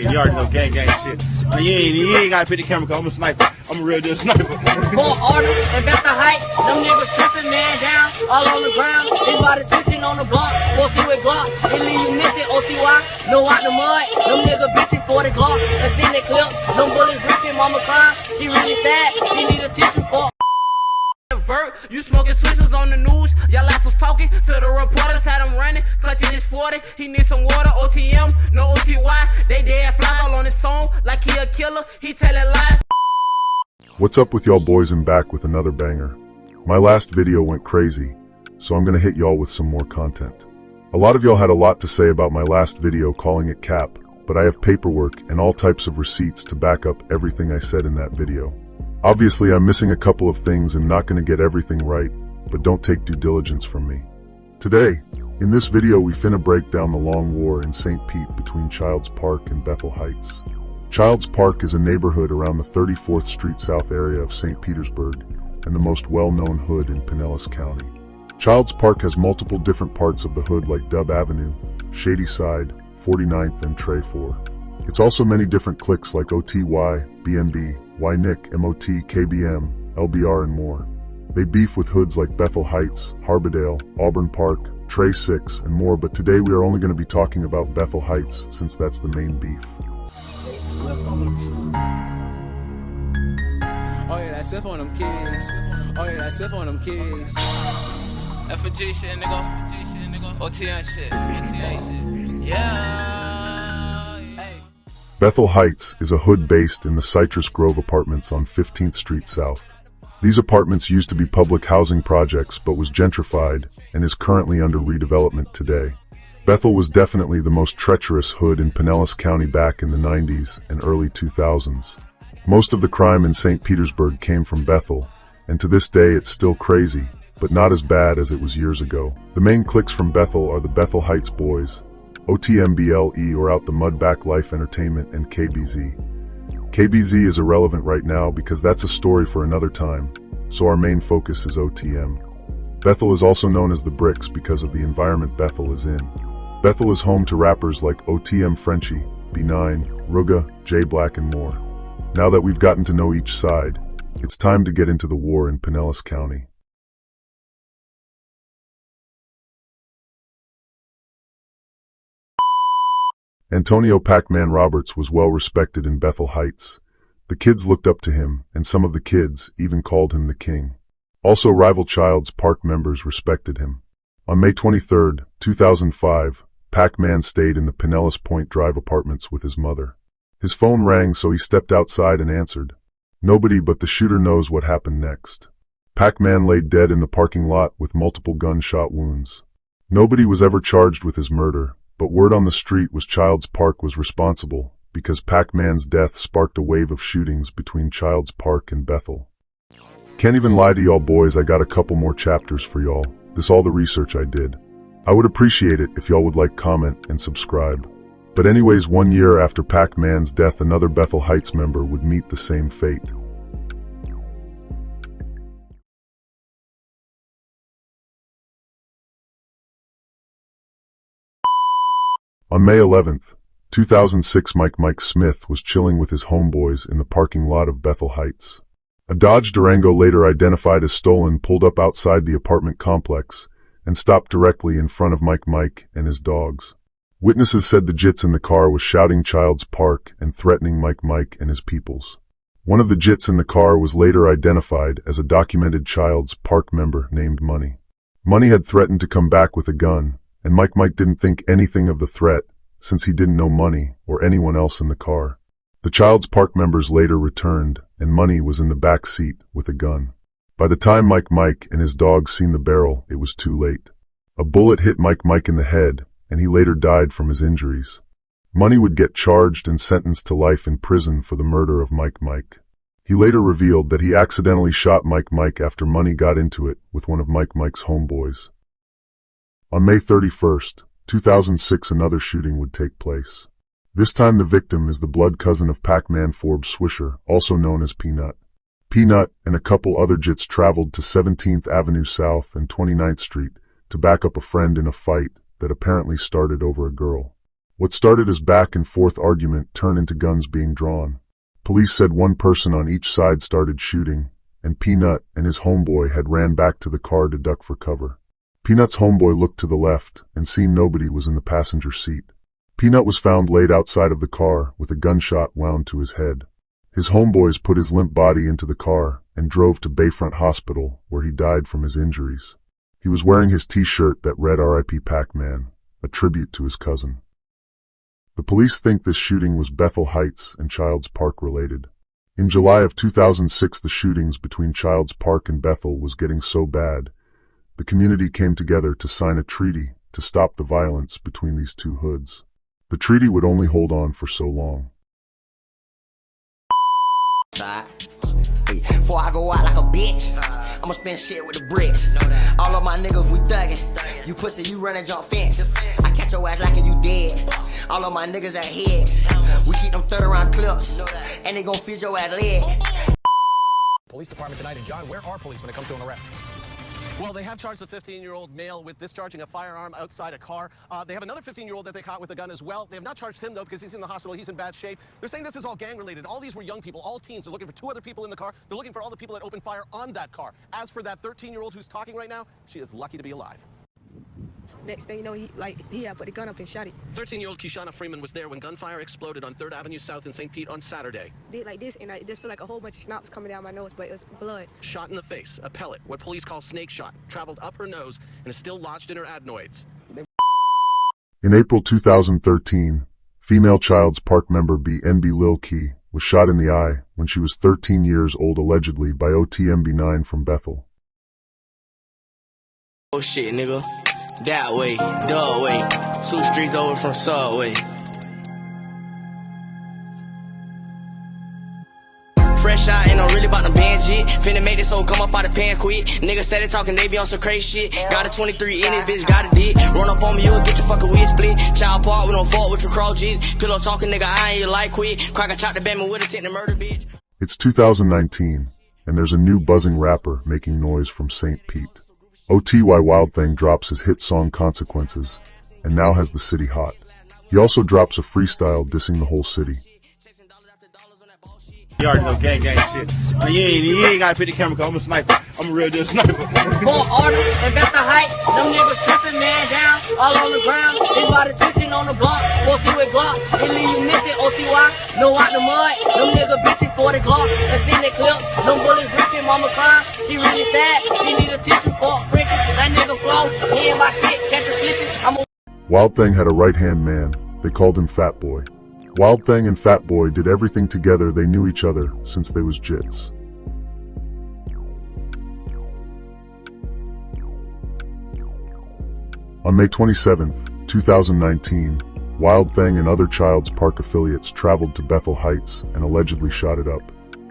You already know gang shit. Man, you ain't gotta put the camera, cause I'm a sniper. I'm a real deal sniper. Full order and Bethel height. Them niggas tripping, man, down, all on the ground. They body teaching on the block. 40 with Glock. They leave you missing, OTY. No out the mud. Them niggas bitching 40 Glock. That's in the clip. Them bullets ripping, mama crying. She really sad. She need a tissue for. You smoking switches on the news. Y'all ass was talking to the reporters, had him running, clutching his 40. He needs some water, OTM, no OTY. They dead flies all on his song, like he a killer. He telling lies. What's up with y'all boys? And back with another banger. My last video went crazy, so I'm gonna hit y'all with some more content. A lot of y'all had a lot to say about my last video, calling it cap, but I have paperwork and all types of receipts to back up everything I said in that video. Obviously, I'm missing a couple of things and not going to get everything right, but don't take due diligence from me. Today, in this video, we finna break down the long war in St. Pete between Childs Park and Bethel Heights. Childs Park is a neighborhood around the 34th Street South area of St. Petersburg and the most well-known hood in Pinellas County. Childs Park has multiple different parts of the hood like Dub Avenue, Shady Side, 49th, and Tray 4. It's also many different cliques like OTY, BNB, YNIC, MOT, KBM, LBR, and more. They beef with hoods like Bethel Heights, Harbordale, Auburn Park, Tray 6, and more, but today we are only going to be talking about Bethel Heights since that's the main beef. Oh yeah, that Swift on them kids. Oh yeah, that Swift on them kids. FG shit, nigga. OTN shit. Yeah. Bethel Heights is a hood based in the Citrus Grove apartments on 15th Street South. These apartments used to be public housing projects but was gentrified and is currently under redevelopment today. Bethel was definitely the most treacherous hood in Pinellas County back in the 90s and early 2000s. Most of the crime in St. Petersburg came from Bethel, and to this day it's still crazy, but not as bad as it was years ago. The main cliques from Bethel are the Bethel Heights Boys, OTMBLE or Out the Mudback Life Entertainment, and KBZ. KBZ is irrelevant right now because that's a story for another time, so our main focus is OTM. Bethel is also known as the Bricks because of the environment Bethel is in. Bethel is home to rappers like OTM Frenchie, B9, Ruga, J Black, and more. Now that we've gotten to know each side, it's time to get into the war in Pinellas County. Antonio Pac-Man Roberts was well respected in Bethel Heights. The kids looked up to him, and some of the kids even called him the king. Also, rival Childs Park members respected him. On May 23, 2005, Pac-Man stayed in the Pinellas Point Drive apartments with his mother. His phone rang, so he stepped outside and answered. Nobody but the shooter knows what happened next. Pac-Man laid dead in the parking lot with multiple gunshot wounds. Nobody was ever charged with his murder, but word on the street was Childs Park was responsible because Pac-Man's death sparked a wave of shootings between Childs Park and Bethel. Can't even lie to y'all boys, I got a couple more chapters for y'all. This all the research I did. I would appreciate it if y'all would like, comment, and subscribe. But anyways, 1 year after Pac-Man's death, another Bethel Heights member would meet the same fate. On May 11, 2006, Mike Smith was chilling with his homeboys in the parking lot of Bethel Heights. A Dodge Durango, later identified as stolen, pulled up outside the apartment complex and stopped directly in front of Mike and his dogs. Witnesses said the Jits in the car was shouting Childs Park and threatening Mike and his peoples. One of the Jits in the car was later identified as a documented Childs Park member named Money. Money had threatened to come back with a gun, and Mike didn't think anything of the threat since he didn't know Money or anyone else in the car. The Childs Park members later returned, and Money was in the back seat with a gun. By the time Mike and his dogs seen the barrel, it was too late. A bullet hit Mike in the head, and he later died from his injuries. Money would get charged and sentenced to life in prison for the murder of Mike. He later revealed that he accidentally shot Mike after Money got into it with one of Mike's homeboys. On May 31st, 2006, another shooting would take place. This time the victim is the blood cousin of Pac-Man, Forbes Swisher, also known as Peanut. Peanut and a couple other Jits traveled to 17th Avenue South and 29th Street to back up a friend in a fight that apparently started over a girl. What started as back and forth argument turned into guns being drawn. Police said one person on each side started shooting, and Peanut and his homeboy had ran back to the car to duck for cover. Peanut's homeboy looked to the left and seen nobody was in the passenger seat. Peanut was found laid outside of the car with a gunshot wound to his head. His homeboys put his limp body into the car and drove to Bayfront Hospital, where he died from his injuries. He was wearing his t-shirt that read R.I.P. Pac-Man, a tribute to his cousin. The police think this shooting was Bethel Heights and Childs Park related. In July of 2006, the shootings between Childs Park and Bethel was getting so bad, the community came together to sign a treaty to stop the violence between these two hoods. The treaty would only hold on for so long. Before I go out like a bitch, I'ma spend shit with the bricks. All of my niggas, we thuggin'. You pussy, you run and jump fence. I catch your ass like you dead. All of my niggas at head. We keep them 30 round clips, and they gon' feed your ass lead. Police department tonight. And John, where are police when it comes to an arrest? Well, they have charged a 15-year-old male with discharging a firearm outside a car. They have another 15-year-old that they caught with a gun as well. They have not charged him, though, because he's in the hospital. He's in bad shape. They're saying this is all gang-related. All these were young people, all teens. They're looking for 2 other people in the car. They're looking for all the people that opened fire on that car. As for that 13-year-old who's talking right now, she is lucky to be alive. Next thing you know, he had put the gun up and shot it. 13-year-old Kishana Freeman was there when gunfire exploded on 3rd Avenue South in St. Pete on Saturday. Did like this, and I just feel like a whole bunch of snot was coming down my nose, but it was blood. Shot in the face, a pellet, what police call snake shot, traveled up her nose and is still lodged in her adenoids. In April 2013, female Childs Park member BNB Lil Key was shot in the eye when she was 13 years old, allegedly by OTMB9 from Bethel. Oh shit, nigga. That way, dog way, 2 streets over from Subway. Fresh out, ain't no really about the band shit. Finna make this whole come up out the pan quick. Niggas steady talking, they be on some crazy shit. Got a 23 in it, bitch, got a dick. Run up on me, you'll get your fucking wig split. Child part, we don't fault with your crawl G's. Pillow talking, nigga, I ain't your light quit. Crack a chop the Batman with a tent to murder, bitch. It's 2019, and there's a new buzzing rapper making noise from St. Pete. OTY Wild Thing drops his hit song Consequences, and now has the city hot. He also drops a freestyle dissing the whole city. You already know gang shit. Man, you ain't gotta put the camera, I'm a sniper. I'm a real deal sniper. Full order and Bethel Heights. Them niggas tripping, man, down all on the ground. They body teaching on the block. 40 with Glock. They leave you missing. OTY, no out the mud. Them niggas bitching for the Glock. That's in the clip. Them bullets ripping, mama crying. She really sad. She need a tissue for a freaking. That nigga flow. He ain't my shit. Catch a slipping. Wild Thing had a right-hand man. They called him Fat Boy. Wild Thing and Fat Boy did everything together. They knew each other since they was jits. On May 27, 2019, Wild Thing and other Childs Park affiliates traveled to Bethel Heights and allegedly shot it up.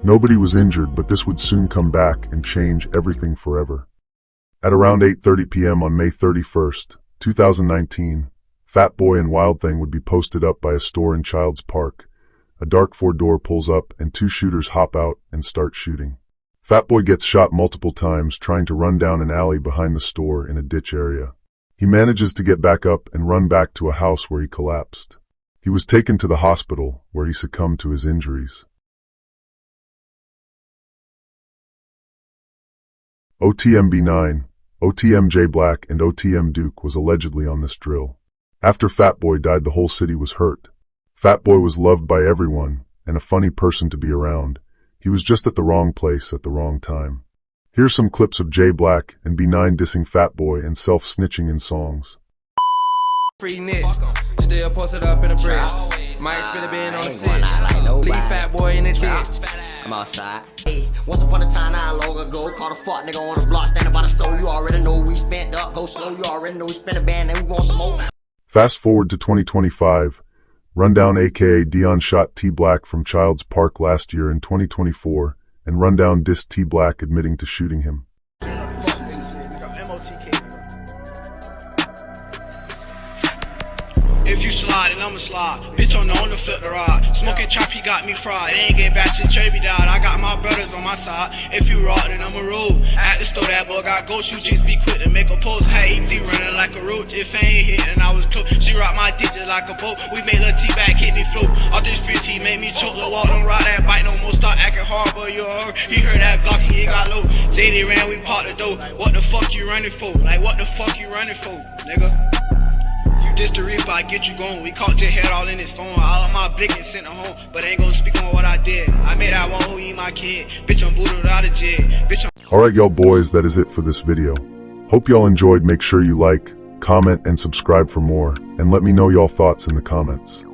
Nobody was injured, but this would soon come back and change everything forever. At around 8:30 p.m. on May 31st, 2019, Fat Boy and Wild Thing would be posted up by a store in Childs Park. A dark 4-door pulls up and 2 shooters hop out and start shooting. Fat Boy gets shot multiple times trying to run down an alley behind the store in a ditch area. He manages to get back up and run back to a house where he collapsed. He was taken to the hospital where he succumbed to his injuries. OTMB9, OTM J Black, and OTM Duke was allegedly on this drill. After Fat Boy died, the whole city was hurt. Fat Boy was loved by everyone and a funny person to be around. He was just at the wrong place at the wrong time. Here's some clips of J Black and B9 dissing Fat Boy and self-snitching in songs. Free Nick, still posted up in the bricks. Might spit a bin on the set. Leave Fat Boy in the ditch. I'm outside. Hey, once upon a time, not long ago, caught a fuck nigga on the block, standing by the store. You already know we spent up. Go slow, you already know we spent a band, and we gon' smoke. Fast forward to 2025. Rundown aka Dion shot T Black from Childs Park last year in 2024, and Rundown dissed T Black admitting to shooting him. If you slide, then I'ma slide. Bitch on the flip the rod. Smoking chop, he got me fried. They ain't getting back since Cherby died. I got my brothers on my side. If you rock, then I'ma roll. At the store, that boy got ghost shoes. Just be quick to make a post. Had EP running like a roach. If I ain't hit, then I was close. She rock my digits like a boat. We made her T-back, hit me float. All this frizz, he made me choke. Lil' walk, don't ride that bike no more. Start acting hard, but you heard. He heard that block, he ain't got low. JD ran, we parked the door. What the fuck you running for? Like, what the fuck you running for, nigga? This the reaper, I get you going. We caught your head all in his phone. All of my blick and sent her home. But ain't gonna speak on what I did. I made that one who eat my kid. Bitch, I'm booted out of jail. Bitch, Alright y'all boys, that is it for this video. Hope y'all enjoyed. Make sure you like, comment, and subscribe for more. And let me know y'all thoughts in the comments.